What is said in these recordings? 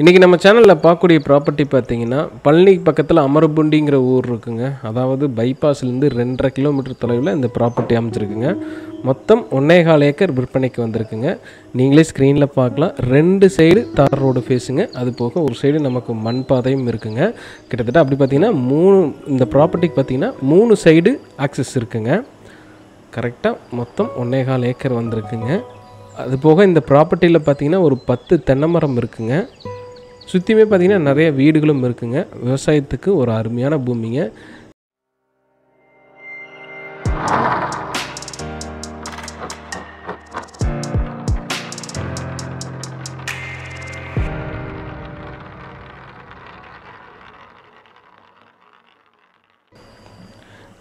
இன்றைக்கி நம்ம சேனலில் பார்க்கக்கூடிய ப்ராப்பர்ட்டி பார்த்தீங்கன்னா பழனி பக்கத்தில் அமரபுண்டிங்கிற ஊர் இருக்குங்க. அதாவது பைபாஸ்லேருந்து 2.5 கிலோமீட்டர் தொலைவில் இந்த ப்ராப்பர்ட்டி அமைச்சிருக்குங்க. மொத்தம் 1.25 ஏக்கர் விற்பனைக்கு வந்திருக்குங்க. நீங்களே ஸ்க்ரீனில் பார்க்கலாம். 2 சைடு தார் ரோடு ஃபேஸுங்க. அது போக ஒரு சைடு நமக்கு மண் பாதையும் இருக்குங்க. கிட்டத்தட்ட அப்படி பார்த்தீங்கன்னா இந்த ப்ராப்பர்ட்டிக்கு பார்த்தீங்கன்னா 3 சைடு ஆக்சஸ் இருக்குங்க. கரெக்டாக மொத்தம் 1.25 ஏக்கர் வந்திருக்குங்க. அது போக இந்த ப்ராப்பர்ட்டியில் பார்த்தீங்கன்னா ஒரு 10 தென்னை மரம் இருக்குங்க. சுற்றியுமே பார்த்திங்கன்னா நிறைய வீடுகளும் இருக்குங்க. விவசாயத்துக்கு ஒரு அருமையான பூமிங்க.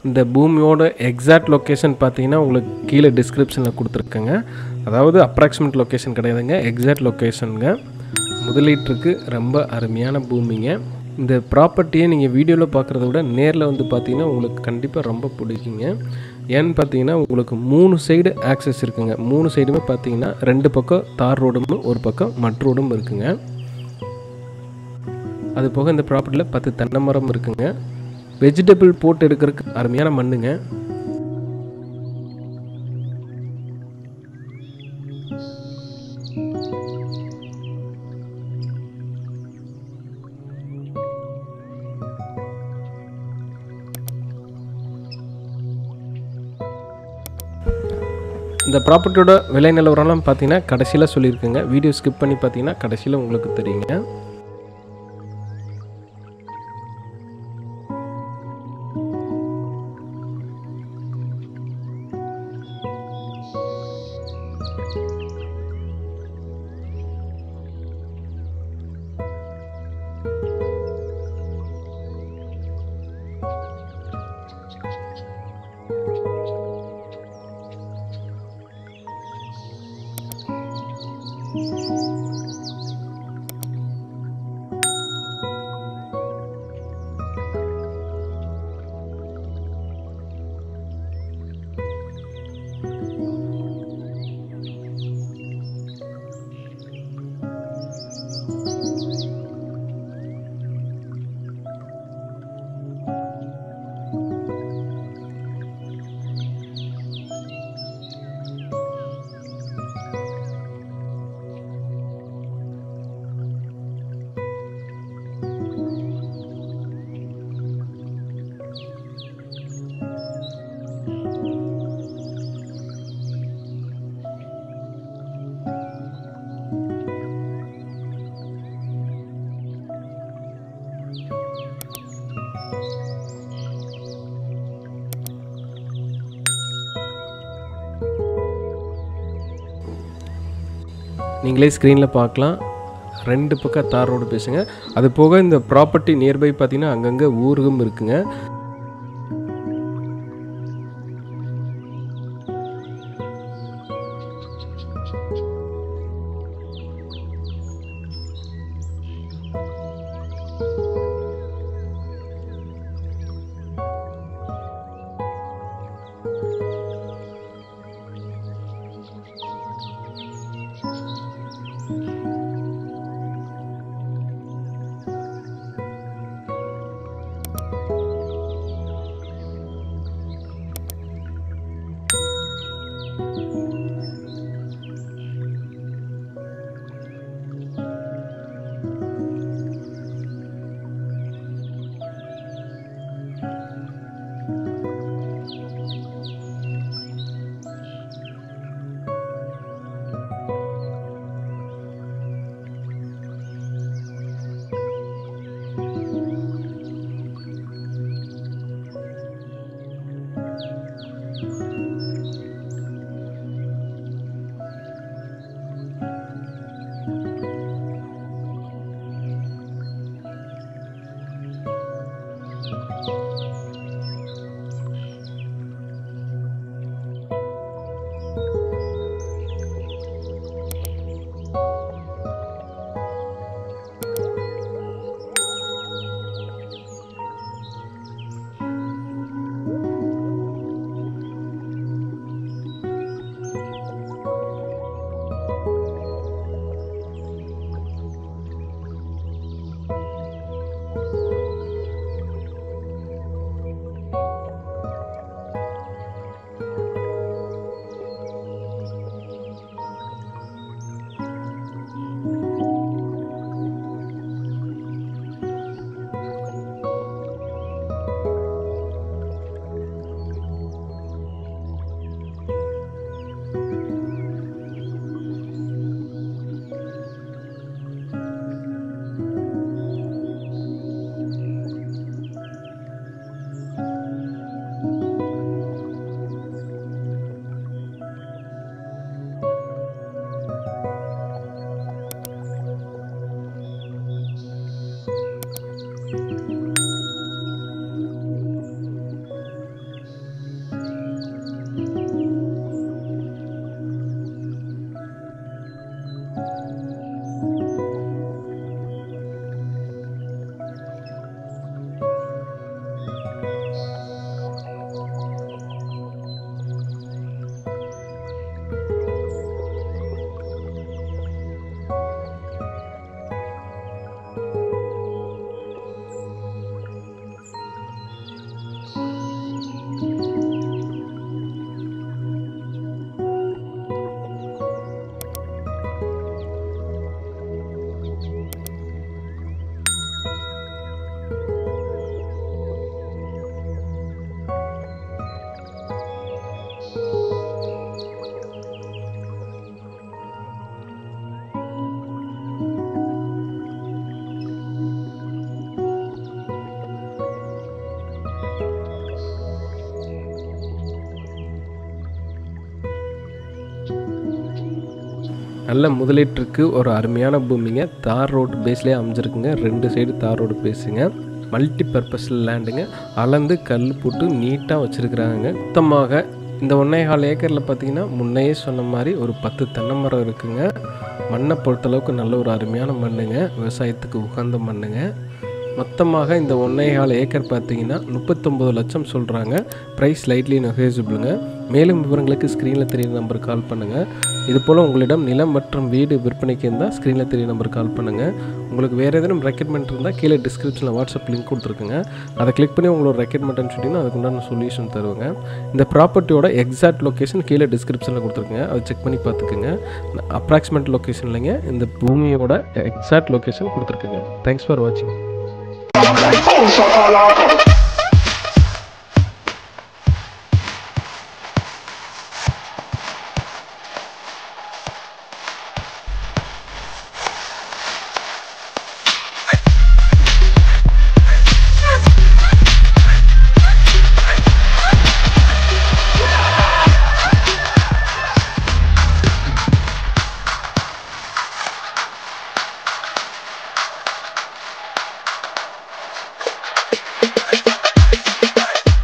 இந்த பூமியோட எக்ஸாக்ட் லொக்கேஷன் பார்த்தீங்கன்னா உங்களுக்கு கீழே டிஸ்கிரிப்ஷனில் கொடுத்துருக்கேங்க. அதாவது அப்ராக்சிமேட் லொக்கேஷன் கிடையாதுங்க, எக்ஸாக்ட் லொக்கேஷனுங்க. முதலீட்டுக்கு ரொம்ப அருமையான பூமிங்க. இந்த ப்ராப்பர்ட்டியை நீங்கள் வீடியோவில் பார்க்குறத விட நேரில் வந்து பார்த்தீங்கன்னா உங்களுக்கு கண்டிப்பாக ரொம்ப பிடிக்குங்க. ஏன்னு பார்த்தீங்கன்னா உங்களுக்கு 3 சைடு ஆக்சஸ் இருக்குங்க. 3 சைடுமே பார்த்தீங்கன்னா 2 பக்கம் தார் ரோடும் ஒரு பக்கம் மட் ரோடும் இருக்குங்க. அது போக இந்த ப்ராப்பர்ட்டியில் 10 தென்னை மரம் இருக்குங்க. வெஜிடபிள் போட்டு எடுக்கிறதுக்கு அருமையான மண்ணுங்க. இந்த ப்ராப்பர்ட்டியோட விலை நிலவரம்லாம் பார்த்தீங்கன்னா கடைசியில் சொல்லியிருக்குங்க. வீடியோ ஸ்கிப் பண்ணி பார்த்தீங்கன்னா கடைசியில் உங்களுக்கு தெரியுங்க. நீங்களே ஸ்க்ரீனில் பார்க்கலாம். 2 பக்கம் தார் ரோடு பேசுங்க. அது போக இந்த ப்ராப்பர்ட்டி நியர்பை பார்த்தீங்கன்னா அங்கங்கே ஊரும் இருக்குங்க. நல்ல முதலீட்டுக்கு ஒரு அருமையான பூமிங்க. தார் ரோடு பேஸ்லேயே அமைஞ்சிருக்குங்க. 2 சைடு தார் ரோடு பேசுங்க. மல்டி பர்பஸ் லேண்டுங்க. அளந்து கல் போட்டு நீட்டாக வச்சுருக்குறாங்க. மொத்தமாக இந்த 1.25 ஏக்கரில் பார்த்திங்கன்னா முன்னையே சொன்ன மாதிரி ஒரு 10 தென்னை மரம் இருக்குங்க. மண்ணை பொறுத்தளவுக்கு நல்ல ஒரு அருமையான மண்ணுங்க. விவசாயத்துக்கு உகந்த மண்ணுங்க. மொத்தமாக இந்த 1.25 ஏக்கர் பார்த்திங்கன்னா 39 லட்சம் சொல்கிறாங்க. ப்ரைஸ் லைட்லி நெகோசியபிளுங்க. மேலும் விவரங்களுக்கு ஸ்க்ரீனில் தெரியுற நம்பருக்கு கால் பண்ணுங்கள். இதுபோல் உங்களிடம் நிலம் மற்றும் வீடு விற்பனைக்கு இருந்தால் ஸ்க்ரீனில் தெரியுற நம்பருக்கு கால் பண்ணுங்கள். உங்களுக்கு வேறு ஏதேனும் ரெக்கமெண்ட் இருந்தால் கீழே டிஸ்கிரிப்ஷனில் வாட்ஸ்அப் லிங்க் கொடுத்துருக்குங்க. அதை கிளிக் பண்ணி உங்களோட ரெக்கமெண்ட் அனுப்பிச்சிட்டிங்கன்னா அதுக்குண்டான சொல்யூஷன் தருவாங்க. இந்த ப்ராப்பர்ட்டியோட எக்ஸாக்ட் லொக்கேஷன் கீழே டிஸ்கிரிப்ஷனில் கொடுத்துருக்குங்க. அதை செக் பண்ணி பார்த்துக்குங்க. அப்ராக்சிமேட் லொக்கேஷன் இல்லைங்க, இந்த பூமியோட எக்ஸாக்ட் லொக்கேஷன் கொடுத்துருக்குங்க. தேங்க்ஸ் ஃபார் வாட்சிங்.